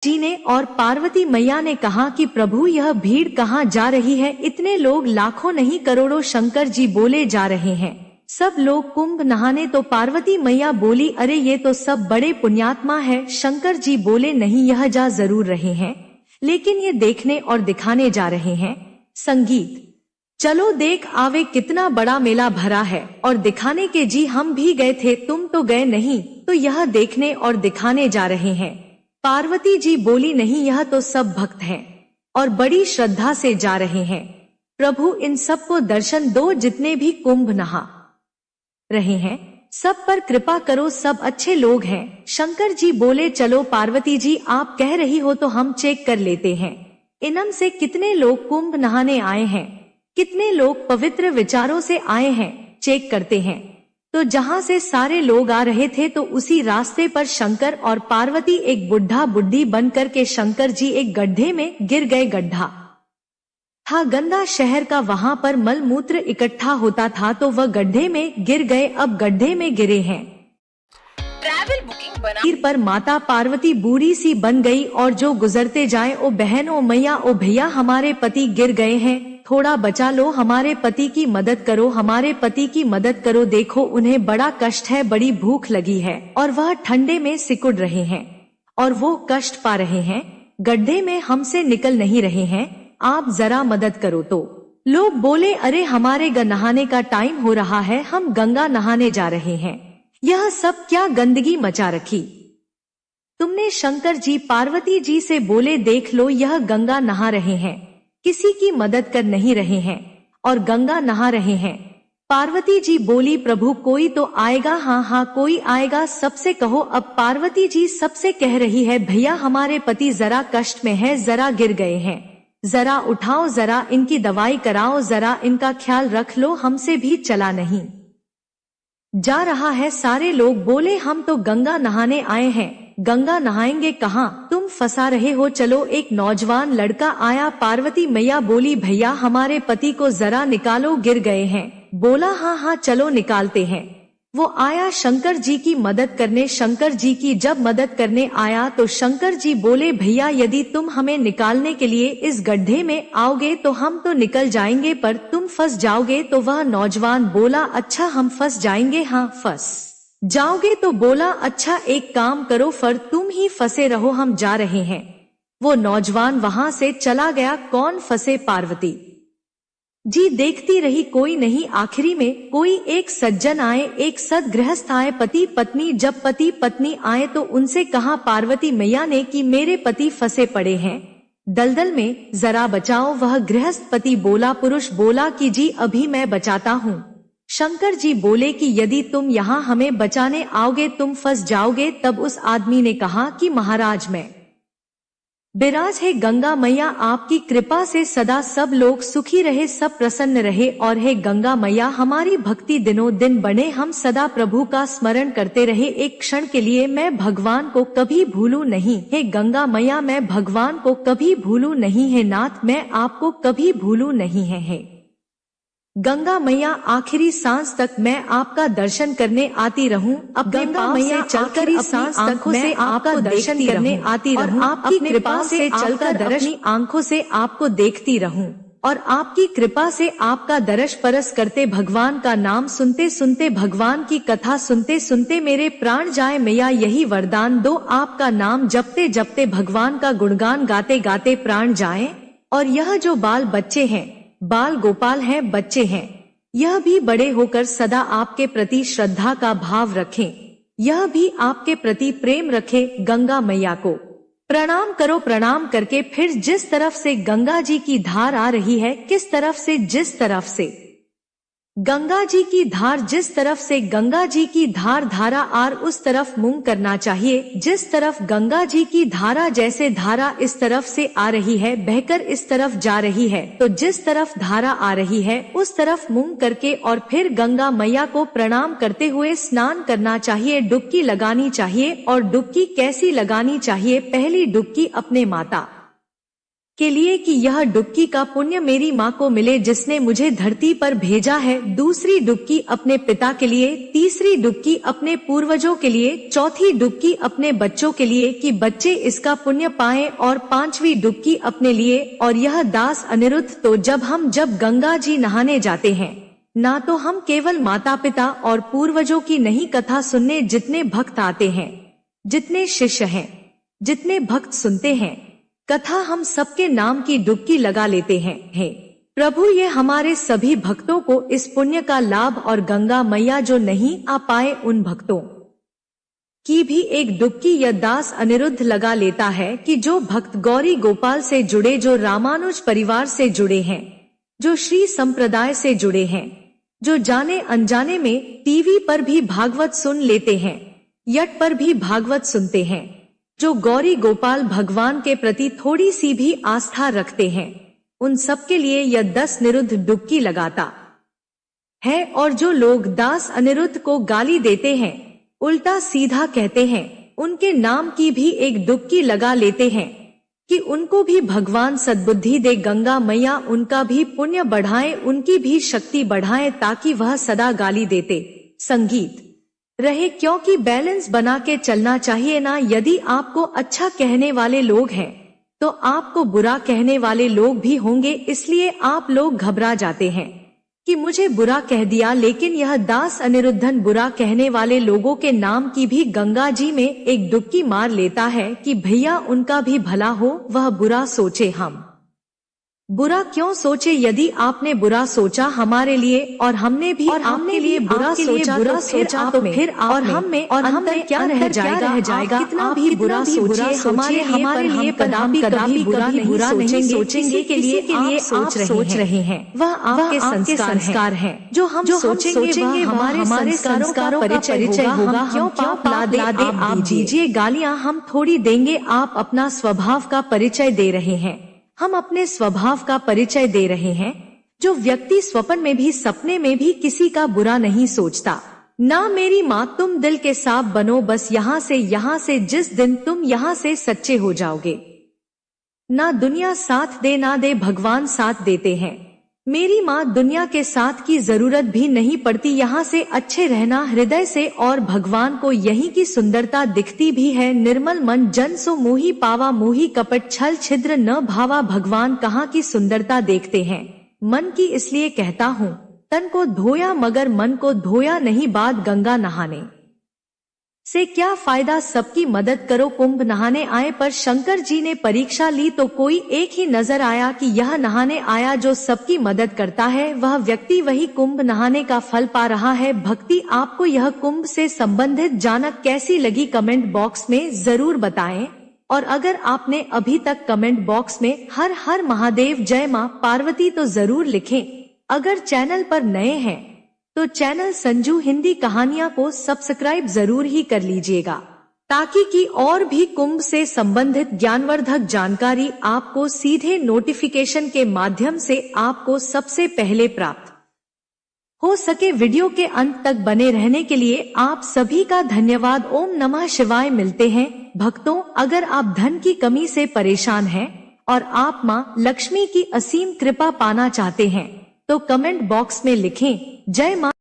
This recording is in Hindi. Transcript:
जी ने और पार्वती मैया ने कहा कि प्रभु यह भीड़ कहाँ जा रही है, इतने लोग लाखों नहीं करोड़ों शंकर जी बोले जा रहे हैं। सब लोग कुंभ नहाने तो पार्वती मैया बोली अरे ये तो सब बड़े पुण्यात्मा है। शंकर जी बोले नहीं यह जा जरूर रहे हैं, लेकिन ये देखने और दिखाने जा रहे हैं। संगीत चलो देख आवे कितना बड़ा मेला भरा है, और दिखाने के जी हम भी गए थे, तुम तो गए नहीं, तो यह देखने और दिखाने जा रहे हैं। पार्वती जी बोली नहीं यह तो सब भक्त हैं और बड़ी श्रद्धा से जा रहे हैं। प्रभु इन सब को दर्शन दो, जितने भी कुंभ नहा रहे हैं सब पर कृपा करो, सब अच्छे लोग हैं। शंकर जी बोले चलो पार्वती जी आप कह रही हो तो हम चेक कर लेते हैं, इनम से कितने लोग कुंभ नहाने आए हैं, कितने लोग पवित्र विचारों से आए हैं, चेक करते हैं। तो जहाँ से सारे लोग आ रहे थे तो उसी रास्ते पर शंकर और पार्वती एक बुढ़ा बुढ़ी बन करके शंकर जी एक गड्ढे में गिर गए। गड्ढा था गंदा शहर का, वहाँ पर मल मूत्र इकट्ठा होता था, तो वह गड्ढे में गिर गए, अब गड्ढे में गिरे हैं। ट्रैवल बुकिंग पर माता पार्वती बूढ़ी सी बन गई और जो गुजरते जाए ओ बहन ओ मैया ओ भैया हमारे पति गिर गए हैं, थोड़ा बचा लो, हमारे पति की मदद करो, हमारे पति की मदद करो, देखो उन्हें बड़ा कष्ट है, बड़ी भूख लगी है और वह ठंडे में सिकुड़ रहे हैं और वो कष्ट पा रहे हैं, गड्ढे में हमसे निकल नहीं रहे हैं, आप जरा मदद करो। तो लोग बोले अरे हमारे नहाने का टाइम हो रहा है, हम गंगा नहाने जा रहे हैं, यह सब क्या गंदगी मचा रखी तुमने। शंकर जी पार्वती जी से बोले देख लो यह गंगा नहा रहे हैं, किसी की मदद कर नहीं रहे हैं और गंगा नहा रहे हैं। पार्वती जी बोली प्रभु कोई तो आएगा, हाँ हाँ कोई आएगा, सबसे कहो। अब पार्वती जी सबसे कह रही है भैया हमारे पति जरा कष्ट में है, जरा गिर गए हैं, जरा उठाओ, जरा इनकी दवाई कराओ, जरा इनका ख्याल रख लो, हमसे भी चला नहीं जा रहा है। सारे लोग बोले हम तो गंगा नहाने आए हैं, गंगा नहाएंगे कहाँ, तुम फंसा रहे हो, चलो। एक नौजवान लड़का आया, पार्वती मैया बोली भैया हमारे पति को जरा निकालो, गिर गए हैं। बोला हाँ हाँ चलो निकालते हैं। वो आया शंकर जी की मदद करने, शंकर जी की जब मदद करने आया तो शंकर जी बोले भैया यदि तुम हमें निकालने के लिए इस गड्ढे में आओगे तो हम तो निकल जाएंगे, पर तुम फंस जाओगे। तो वह नौजवान बोला अच्छा हम फंस जाएंगे, हाँ फंस जाओगे तो। बोला अच्छा एक काम करो फिर तुम ही फंसे रहो, हम जा रहे हैं। वो नौजवान वहां से चला गया। कौन फंसे, पार्वती जी देखती रही, कोई नहीं। आखिरी में कोई एक सज्जन आए, एक सदगृहस्थ आए, पति पत्नी। जब पति पत्नी आए तो उनसे कहा पार्वती मैया ने कि मेरे पति फंसे पड़े हैं दलदल में, जरा बचाओ। वह गृहस्थ पति बोला, पुरुष बोला कि जी अभी मैं बचाता हूँ। शंकर जी बोले कि यदि तुम यहाँ हमें बचाने आओगे तुम फंस जाओगे। तब उस आदमी ने कहा कि महाराज मैं विराज है गंगा मैया, आपकी कृपा से सदा सब लोग सुखी रहे, सब प्रसन्न रहे। और हे गंगा मैया हमारी भक्ति दिनों दिन बढ़े, हम सदा प्रभु का स्मरण करते रहे। एक क्षण के लिए मैं भगवान को कभी भूलूं नहीं। हे गंगा मैया मैं भगवान को कभी भूलूं नहीं, है नाथ मैं आपको कभी भूलूं नहीं है। गंगा मैया आखिरी सांस तक मैं आपका दर्शन करने आती रहूं। अब गंगा मैया चलकर सांस तक मैं आपका दर्शन करने आती रहूं, आपकी कृपा से चलकर अपनी आंखों से आपको देखती रहूं और आपकी कृपा से आपका दर्श परस करते, भगवान का नाम सुनते सुनते, भगवान की कथा सुनते सुनते मेरे प्राण जाए। मैया यही वरदान दो, आपका नाम जपते जपते, भगवान का गुणगान गाते गाते प्राण जाए। और यह जो बाल बच्चे हैं, बाल गोपाल हैं, बच्चे हैं, यह भी बड़े होकर सदा आपके प्रति श्रद्धा का भाव रखें, यह भी आपके प्रति प्रेम रखे। गंगा मैया को प्रणाम करो। प्रणाम करके फिर जिस तरफ से गंगा जी की धार आ रही है, किस तरफ से, जिस तरफ से गंगा जी की धार, जिस तरफ से गंगा जी की धार धारा आर उस तरफ मुंह करना चाहिए। जिस तरफ गंगा जी की धारा, जैसे धारा इस तरफ से आ रही है, बहकर इस तरफ जा रही है, तो जिस तरफ धारा आ रही है उस तरफ मुंह करके और फिर गंगा मैया को प्रणाम करते हुए स्नान करना चाहिए, डुबकी लगानी चाहिए। और डुबकी कैसी लगानी चाहिए, पहली डुबकी अपने माता के लिए कि यह डुबकी का पुण्य मेरी माँ को मिले जिसने मुझे धरती पर भेजा है, दूसरी डुबकी अपने पिता के लिए, तीसरी डुबकी अपने पूर्वजों के लिए, चौथी डुबकी अपने बच्चों के लिए कि बच्चे इसका पुण्य पाएं, और पांचवी डुबकी अपने लिए। और यह दास अनिरुद्ध, तो जब गंगा जी नहाने जाते हैं ना तो हम केवल माता पिता और पूर्वजों की नहीं कथा सुनने, जितने भक्त आते हैं, जितने शिष्य हैं, जितने भक्त सुनते हैं कथा, हम सबके नाम की डुबकी लगा लेते हैं। हे प्रभु, ये हमारे सभी भक्तों को इस पुण्य का लाभ, और गंगा मैया जो नहीं आ पाए उन भक्तों की भी एक डुबकी यह दास अनिरुद्ध लगा लेता है कि जो भक्त गौरी गोपाल से जुड़े, जो रामानुज परिवार से जुड़े हैं, जो श्री संप्रदाय से जुड़े हैं, जो जाने अनजाने में टीवी पर भी भागवत सुन लेते हैं, यट पर भी भागवत सुनते हैं, जो गौरी गोपाल भगवान के प्रति थोड़ी सी भी आस्था रखते हैं, उन सब के लिए यह 10 निरुद्ध डुबकी लगाता है। और जो लोग दास अनिरुद्ध को गाली देते हैं, उल्टा सीधा कहते हैं, उनके नाम की भी एक डुबकी लगा लेते हैं कि उनको भी भगवान सद्बुद्धि दे, गंगा मैया उनका भी पुण्य बढ़ाएं, उनकी भी शक्ति बढ़ाएं, ताकि वह सदा गाली देते संगीत रहे, क्योंकि बैलेंस बना के चलना चाहिए ना। यदि आपको अच्छा कहने वाले लोग हैं तो आपको बुरा कहने वाले लोग भी होंगे, इसलिए आप लोग घबरा जाते हैं कि मुझे बुरा कह दिया। लेकिन यह दास अनिरुद्धन बुरा कहने वाले लोगों के नाम की भी गंगा जी में एक डुबकी मार लेता है कि भैया उनका भी भला हो, वह बुरा सोचे, हम बुरा क्यों सोचे। यदि आपने बुरा सोचा हमारे लिए और हमने भी आपके लिए बुरा सोचा, तो फिर और हम में क्या रह जाएगा। कितना भी बुरा सोचिए हमारे लिए कदापि बुरा नहीं सोचेंगे के लिए आप सोच रहे हैं। वह आपके संस्कार हैं जो हम सोचेंगे हमारे संस्कारों का परिचय होगा। क्यों पाप ला दे आप दीजिए गालियां, हम थोड़ी देंगे। आप अपना स्वभाव का परिचय दे रहे हैं, हम अपने स्वभाव का परिचय दे रहे हैं। जो व्यक्ति स्वप्न में भी सपने में भी किसी का बुरा नहीं सोचता, ना मेरी माँ तुम दिल के साफ बनो, बस यहाँ से जिस दिन तुम यहाँ से सच्चे हो जाओगे, ना दुनिया साथ दे ना दे भगवान साथ देते हैं। मेरी माँ दुनिया के साथ की जरूरत भी नहीं पड़ती, यहाँ से अच्छे रहना हृदय से, और भगवान को यहीं की सुंदरता दिखती भी है। निर्मल मन जन सो मोही पावा, मोही कपट छल छिद्र न भावा। भगवान कहाँ की सुंदरता देखते हैं मन की, इसलिए कहता हूँ तन को धोया मगर मन को धोया नहीं। बाद गंगा नहाने से क्या फायदा, सबकी मदद करो। कुंभ नहाने आए पर शंकर जी ने परीक्षा ली तो कोई एक ही नजर आया कि यह नहाने आया जो सबकी मदद करता है, वह व्यक्ति वही कुंभ नहाने का फल पा रहा है। भक्ति आपको यह कुंभ से संबंधित जानक कैसी लगी कमेंट बॉक्स में जरूर बताएं। और अगर आपने अभी तक कमेंट बॉक्स में हर हर महादेव जय मां पार्वती तो जरूर लिखें। अगर चैनल पर नए हैं तो चैनल संजू हिंदी कहानियां को सब्सक्राइब जरूर ही कर लीजिएगा, ताकि की और भी कुंभ से संबंधित ज्ञानवर्धक जानकारी आपको सीधे नोटिफिकेशन के माध्यम से आपको सबसे पहले प्राप्त हो सके। वीडियो के अंत तक बने रहने के लिए आप सभी का धन्यवाद। ओम नमः शिवाय। मिलते हैं भक्तों। अगर आप धन की कमी से परेशान हैं और आप मां लक्ष्मी की असीम कृपा पाना चाहते हैं तो कमेंट बॉक्स में लिखें जय मां।